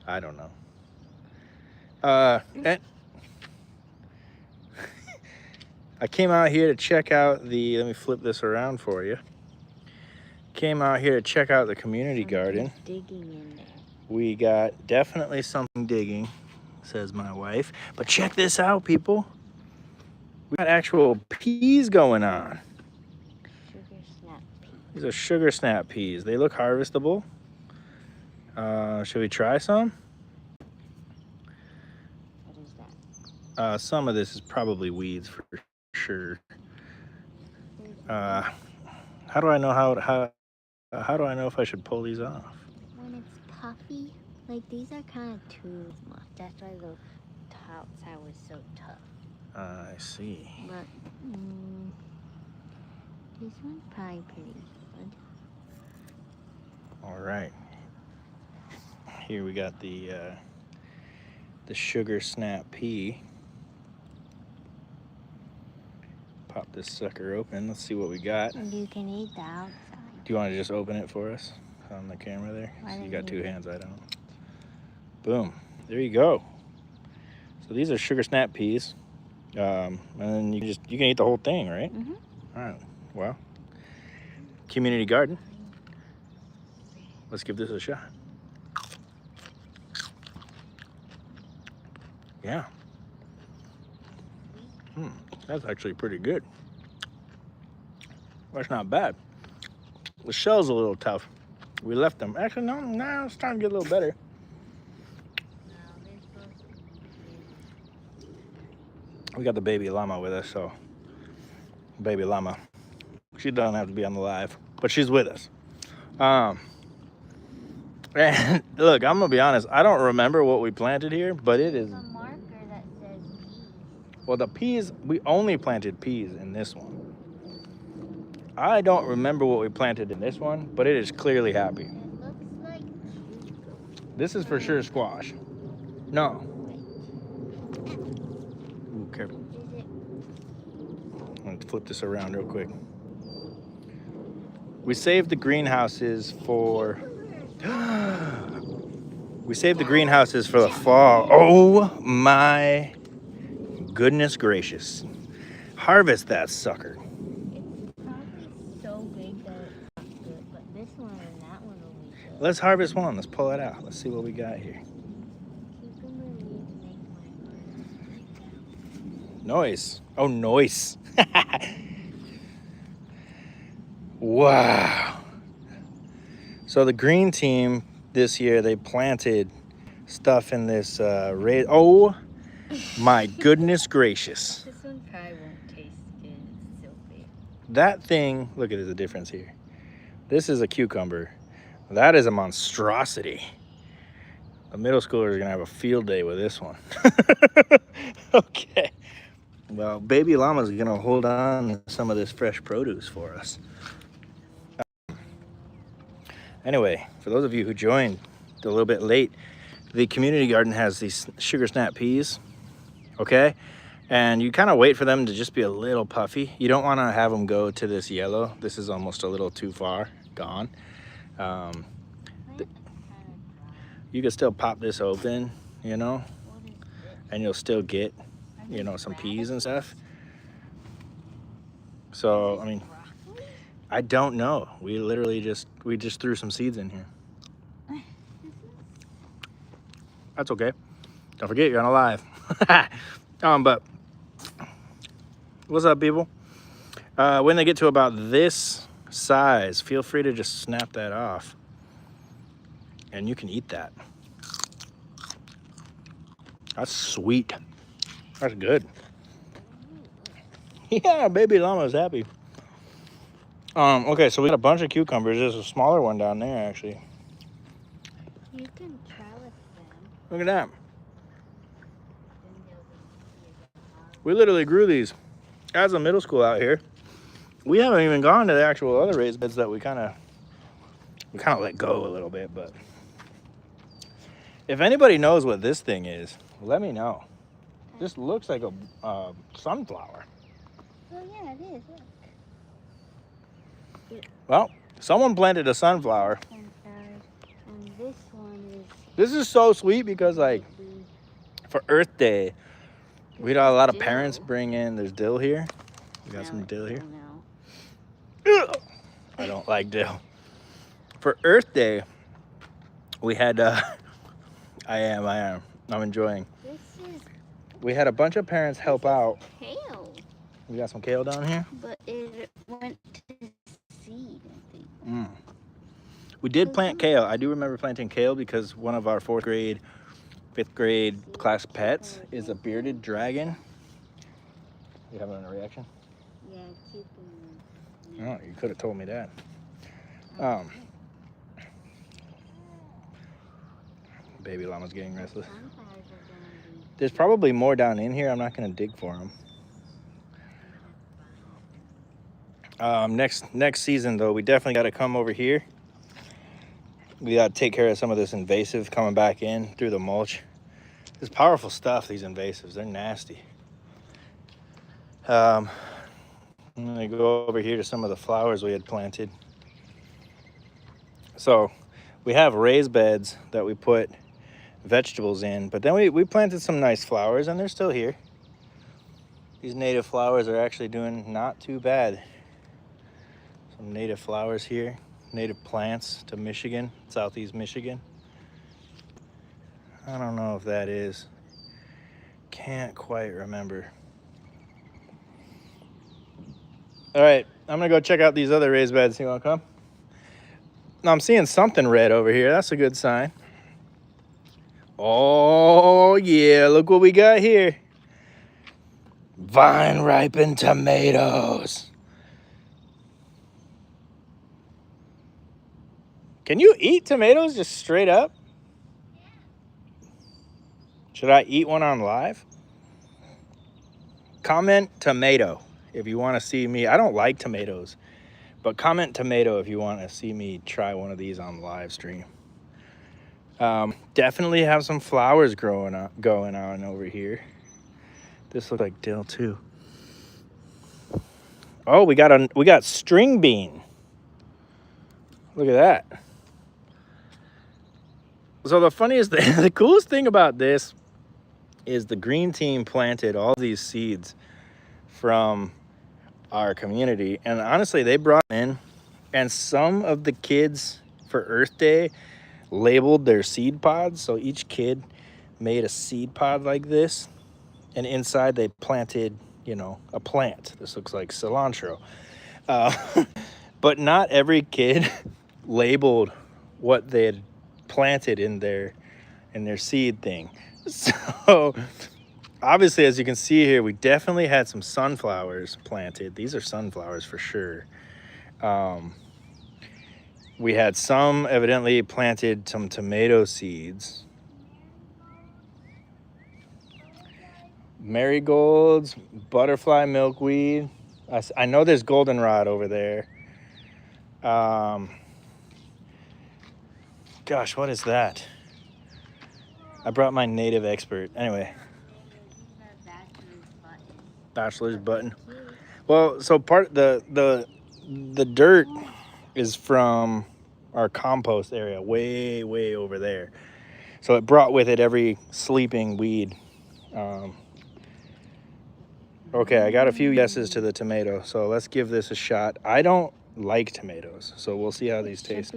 I don't know. And I came out here to check out the, let me flip this around for you. Came out here to check out the community garden. Digging in there. We got definitely something digging, says my wife. But check this out, people. We got actual peas going on. Sugar snap peas. These are sugar snap peas. They look harvestable. Should we try some? What is that? Some of this is probably weeds for sure. How do I know how do I know if I should pull these off? When it's puffy, like these are kind of too much. That's why the outside was so tough. I see. But this one's probably pretty good. All right. Here we got the sugar snap pea. Pop this sucker open. Let's see what we got. And you can eat the outside. Do you want to just open it for us on the camera there? So you got two hands, I don't. Boom. There you go. So these are sugar snap peas. And then you can eat the whole thing, right? Mm-hmm. All right. Well, community garden. Let's give this a shot. Yeah. That's actually pretty good. That's not bad. The shell's a little tough. We left them. Actually, no, it's starting to get a little better. We got the baby llama with us, so baby llama. She doesn't have to be on the live, but she's with us. And look, I'm gonna be honest. I don't remember what we planted here, but it is. A marker that says peas. Well, the peas, we only planted peas in this one. I don't remember what we planted in this one, but it is clearly happy. It looks like cucumber. This is for sure squash. No. Ooh, careful. Let's flip this around real quick. We saved the greenhouses for... We saved the greenhouses for the fall. Oh my goodness gracious. Harvest that sucker. So big that it's not good, but this one and that one will be good. Let's harvest one. Let's pull it out. Let's see what we got here. Cucumber leaves make my Noise. Oh, noise. Wow. So the green team this year, they planted stuff in this oh my goodness gracious. This one probably won't taste good. It's so big. That thing, look at the difference here. This is a cucumber. That is a monstrosity. The middle schoolers are gonna have a field day with this one. Okay. Well, baby llama's gonna hold on to some of this fresh produce for us. Anyway, for those of you who joined a little bit late, the community garden has these sugar snap peas, okay? And you kind of wait for them to just be a little puffy. You don't want to have them go to this yellow. This is almost a little too far gone. You can still pop this open, you know, and you'll still get, you know, some peas and stuff. So, I mean, I don't know. We literally just threw some seeds in here. That's okay. Don't forget you're on a live. But what's up, people? When they get to about this size, feel free to just snap that off, and you can eat that. That's sweet. That's good. Yeah, baby llama's happy. Okay, so we got a bunch of cucumbers. There's a smaller one down there, actually. You can try with them. Look at that. We literally grew these as a middle school out here. We haven't even gone to the actual other raised beds that we kind of let go a little bit. But if anybody knows what this thing is, let me know. This looks like a sunflower. Oh yeah, it is. Look. Well, someone planted a sunflower. And this one is This is so sweet because, like, for Earth Day, we had a lot of parents bring in. There's dill here. We got some dill here. Ugh, I don't like dill. For Earth Day, we had. I am. I'm enjoying. This is We had a bunch of parents help out. kale, We got some kale down here. but it went to seed, I think. Mm. We did plant kale. I do remember planting kale because one of our 4th grade, 5th grade class pets is a bearded dragon. You having a reaction? Yeah, keeping. Oh, you could have told me that. Baby llama's getting restless. There's probably more down in here. I'm not going to dig for them. Next season, though, we definitely got to come over here. We got to take care of some of this invasive coming back in through the mulch. It's powerful stuff, these invasives. They're nasty. I'm going to go over here to some of the flowers we had planted. So we have raised beds that we put vegetables in, but then we planted some nice flowers, and they're still here. These native flowers are actually doing not too bad. Some native flowers here, native plants to Michigan, Southeast Michigan. I don't know if that is. Can't quite remember. All right, I'm gonna go check out these other raised beds. You wanna come? Now I'm seeing something red over here. That's a good sign. Oh yeah, look what we got here. Vine ripened tomatoes. Can you eat tomatoes just straight up? Should I eat one on live? Comment tomato if you want to see me. I don't like tomatoes, but comment tomato if you want to see me try one of these on live stream. Definitely have some flowers going on over here. This looks like dill too. Oh, we got string bean. Look at that. So the funniest thing, the coolest thing about this is the green team planted all these seeds from our community, and honestly they brought them in, and some of the kids for Earth Day labeled their seed pods. So each kid made a seed pod like this, and inside they planted, you know, a plant. This looks like cilantro, but not every kid labeled what they had planted in their seed thing. So obviously, as you can see here, we definitely had some sunflowers planted. These are sunflowers for sure. We had some evidently planted some tomato seeds. Marigolds, butterfly milkweed. I know there's goldenrod over there. Gosh, what is that? I brought my native expert. Anyway. Bachelor's button. Well, so part the dirt is from our compost area, way over there. So it brought with it every sleeping weed. Okay, I got a few yeses to the tomato, so let's give this a shot. I don't like tomatoes, so we'll see how these taste.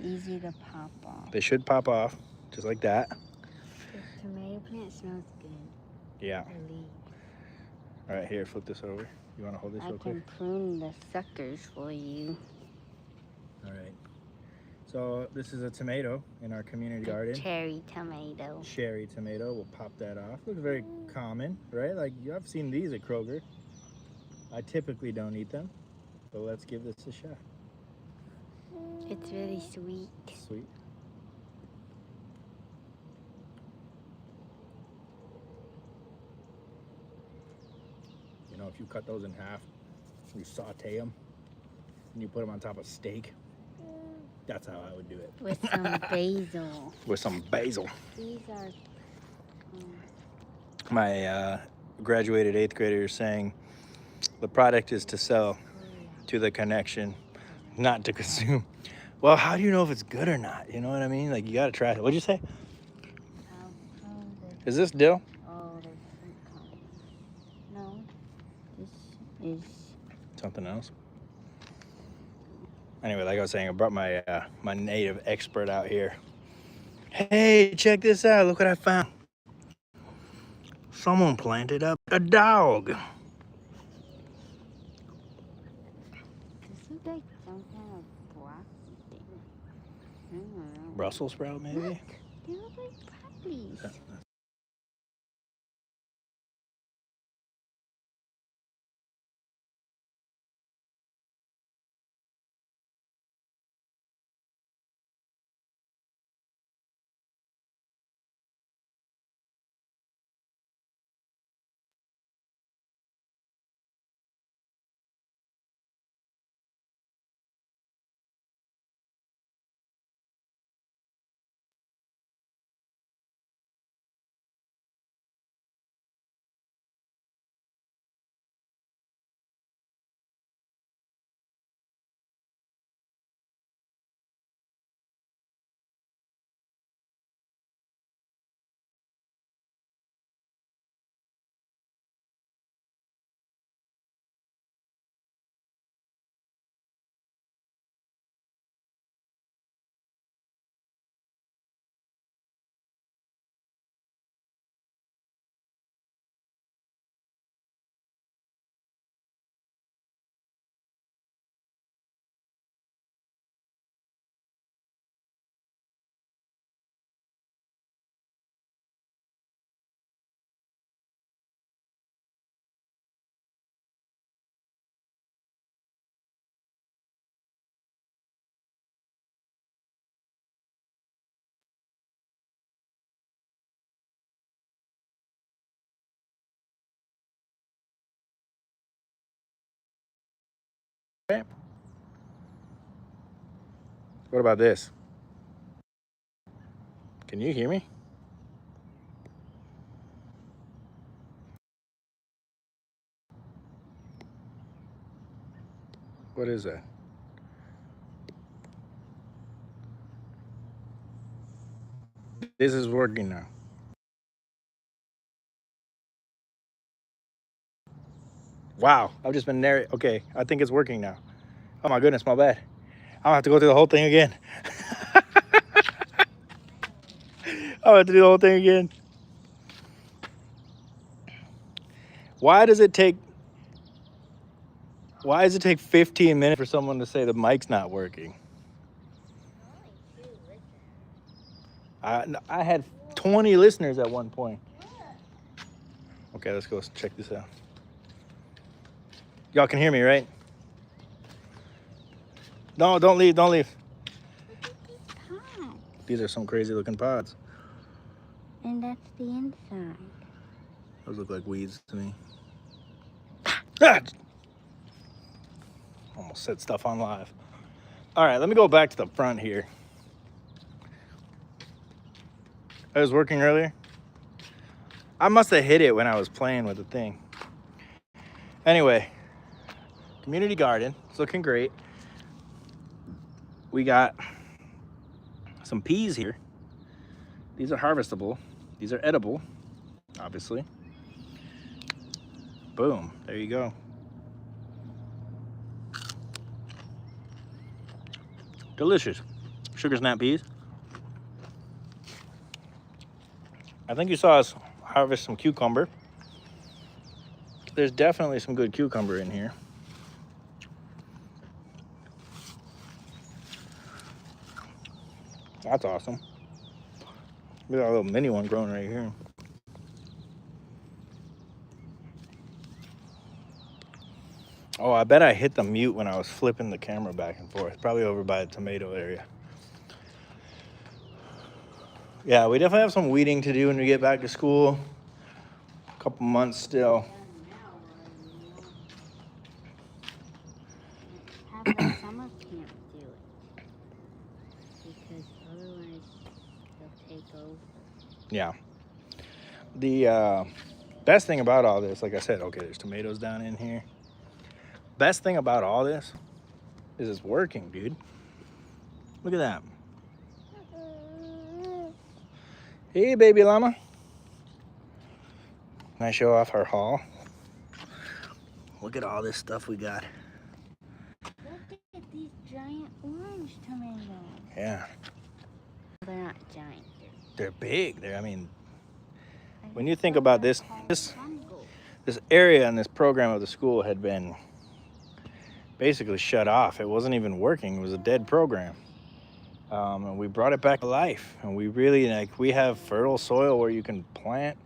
Easy to pop off. They should pop off, just like that. The tomato plant smells good. Yeah. All right, here, flip this over. You want to hold this real quick? I can prune the suckers for you. All right. So this is a tomato in our community garden. Cherry tomato. Cherry tomato. We'll pop that off. Looks very common, right? Like, I've seen these at Kroger. I typically don't eat them, but let's give this a shot. It's really sweet. Sweet. You know, if you cut those in half, you saute them, and you put them on top of steak, that's how I would do it. With some basil. With some basil. These are... My graduated 8th grader is saying the product is to sell to the connection, not to consume. Well, how do you know if it's good or not? You know what I mean? Like, you got to try it. What'd you say? Is this dill? Oh, there's fruit coming. No, this is. Something else? Anyway, like I was saying, I brought my my native expert out here. Hey, check this out. Look what I found. Someone planted up a dog. This looks like some kind of broccoli thing. I don't know. Brussels sprout, maybe? Look, they look like broccolis. What about this? Can you hear me? What is that? This is working now. Wow, I've just been there. Okay, I think it's working now. Oh my goodness, my bad. I'm gonna have to go through the whole thing again. I'll have to do the whole thing again. Why does it take 15 minutes for someone to say the mic's not working? I had 20 listeners at one point. Okay, let's go check this out. Y'all can hear me, right? No, don't leave, don't leave. Pods. These are some crazy looking pods. And that's the inside. Those look like weeds to me. Ah! Almost set stuff on live. All right, let me go back to the front here. I was working earlier. I must have hit it when I was playing with the thing. Anyway, community garden. It's looking great. We got some peas here. These are harvestable. These are edible, obviously. Boom, there you go. Delicious. Sugar snap peas. I think you saw us harvest some cucumber. There's definitely some good cucumber in here. That's awesome. We got a little mini one growing right here. Oh, I bet I hit the mute when I was flipping the camera back and forth. Probably over by the tomato area. Yeah, we definitely have some weeding to do when we get back to school. A couple months still. Have the summer camp do it. Because otherwise they'll take over. Yeah. The best thing about all this, like I said, okay, there's tomatoes down in here. Best thing about all this is it's working, dude. Look at that. Hey, baby llama. Can I show off our haul? Look at all this stuff we got. Look at these giant orange tomatoes. Yeah. They're not giant. They're big. I mean, when you think about this area and this program of the school had been basically shut off. It wasn't even working. It was a dead program. And we brought it back to life. And we really, we have fertile soil where you can plant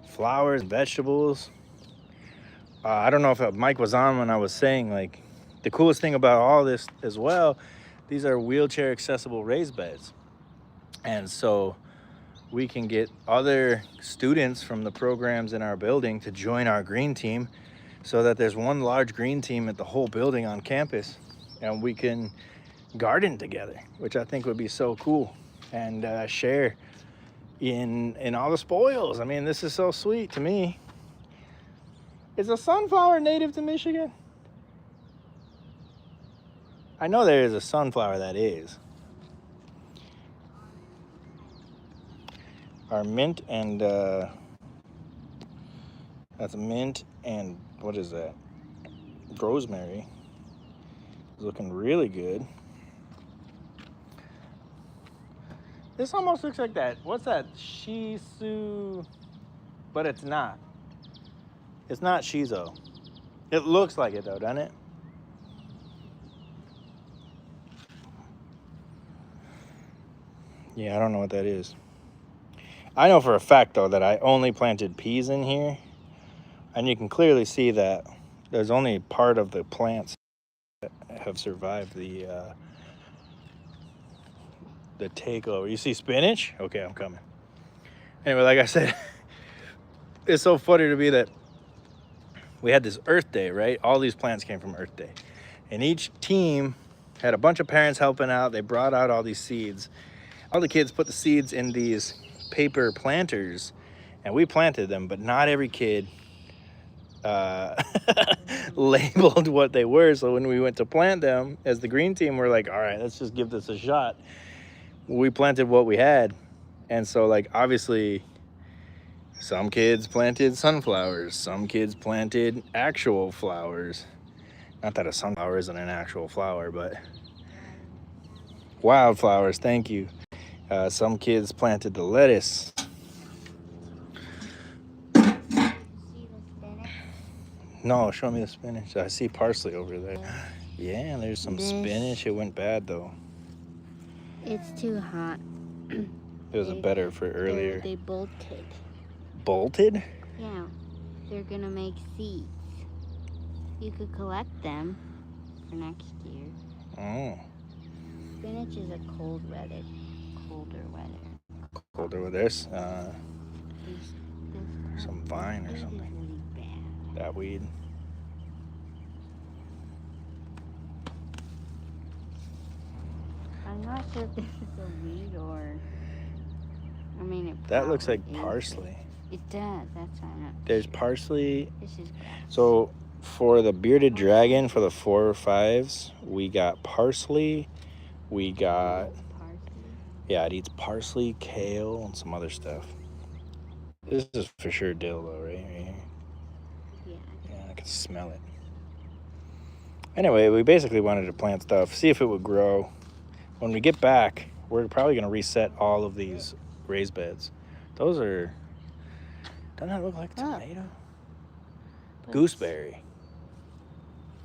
flowers and vegetables. I don't know if Mike was on when I was saying, the coolest thing about all this as well, these are wheelchair accessible raised beds. And so we can get other students from the programs in our building to join our green team, so that there's one large green team at the whole building on campus, and we can garden together, which I think would be so cool, and share in all the spoils. I mean, this is so sweet to me. Is a sunflower native to Michigan? I know there is a sunflower that is. Our mint and that's mint and what is that? Rosemary is looking really good. This almost looks like that. What's that? Shiso, but it's not. It's not shiso. It looks like it though, doesn't it? Yeah, I don't know what that is. I know for a fact though that I only planted peas in here, and you can clearly see that there's only part of the plants that have survived the takeover. You see spinach? Okay, I'm coming. Anyway, like I said, it's so funny to me that we had this Earth Day, right? All these plants came from Earth Day, and each team had a bunch of parents helping out. They brought out all these seeds. All the kids put the seeds in these paper planters, and we planted them, but not every kid labeled what they were. So when we went to plant them as the green team, we're like, all right, let's just give this a shot. We planted what we had, and so obviously some kids planted sunflowers, some kids planted actual flowers. Not that a sunflower isn't an actual flower, but wildflowers, thank you. Some kids planted the lettuce. See the spinach? No, show me the spinach. I see parsley over there. Yeah, there's some spinach. It went bad though. It's too hot. It was better for earlier. They bolted. Bolted? Yeah, they're gonna make seeds. You could collect them for next year. Oh. Spinach is a colder weather. Colder with this? Some vine or This something. is really bad. That weed. I'm not sure if this is a weed or. I mean, it. That looks like probably is. parsley. It does. That's why I'm not. There's parsley. This is grass. So for the bearded dragon, for the 4 or 5s, we got parsley. We got, Parsley. yeah, it eats parsley, kale, and some other stuff. This is for sure dill though, right here? Yeah. Yeah, I can smell it. Anyway, we basically wanted to plant stuff, see if it would grow. When we get back, we're probably going to reset all of these raised beds. Those are, doesn't that look like a tomato? Gooseberry.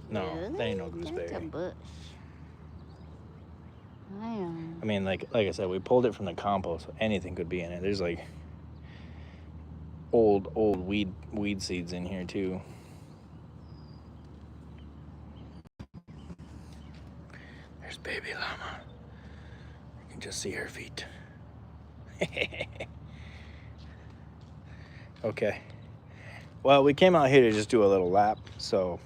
No, Really? that ain't no That's a gooseberry. bush. I mean, like I said, we pulled it from the compost. So anything could be in it. There's old weed seeds in here too. There's baby llama. You can just see her feet. Okay. Well, we came out here to just do a little lap, so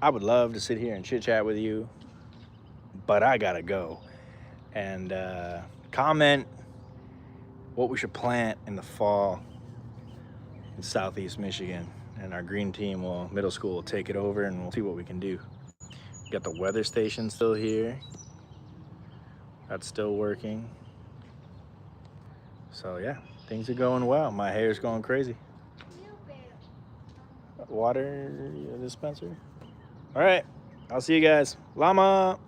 I would love to sit here and chit chat with you, but I gotta go. And comment what we should plant in the fall in Southeast Michigan, and our green team middle school will take it over, and we'll see what we can do. Got the weather station still here. That's still working. So yeah, things are going well. My hair's going crazy. Water dispenser. All right, I'll see you guys. Llama.